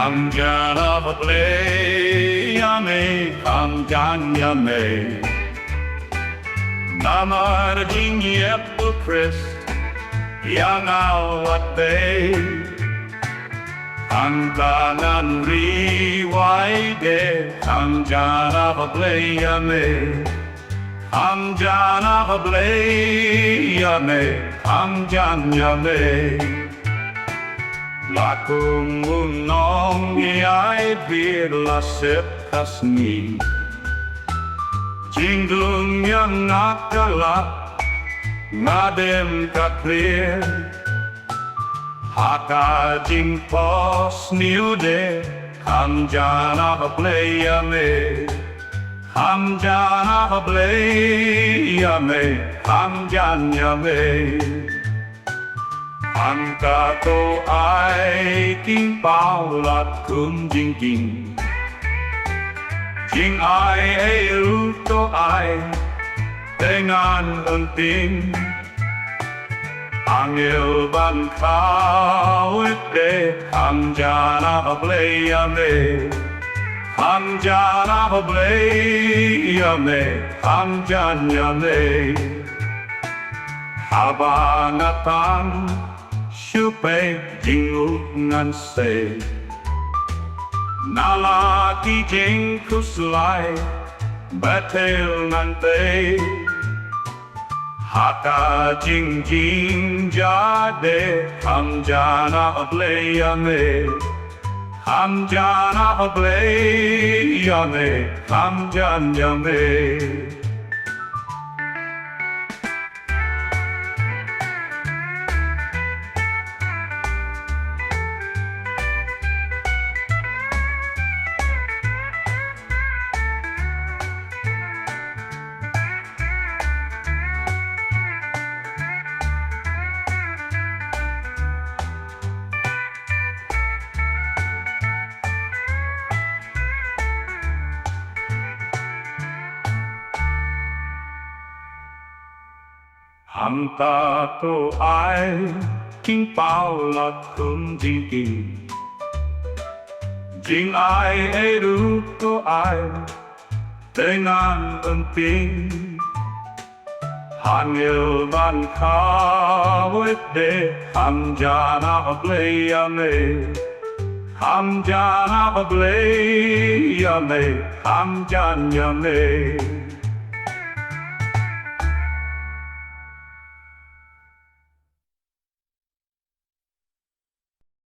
Khamjan of Blei, Khamjan yame. Namar ding yep Christ, yang awat bay. Angkanan riwaide, Khamjan of Blei yame. Khamjan of Blei yame, Khamjan yame. La kumunong ay birla sepkasni Jinglung yang akala Ngadem kaklir Haka jing pos niude Khamjan of Blei yame. Khamjan of Blei yame. Khamjan yame. Angka to ai kinh bao lạt cơm jing kinh Jing ai ai ru to ai dengan enting Angel ban khao de Khamjan of Blei yame. Khamjan of Blei yame. Khamjan yame. Abanatan Shupe jing ngan se Nalaki jing kuslai Batel nante Haka jing jing jade Khamjan of Blei yame. Khamjan of Blei yame. Khamjan yame. Hamta to ai kinh bao lạt cơm jing kinh Jing ai ai ru to ai dengan enting Hangil ban khawet de Khamjan of Blei yame. Khamjan of Blei yame. Khamjan yame.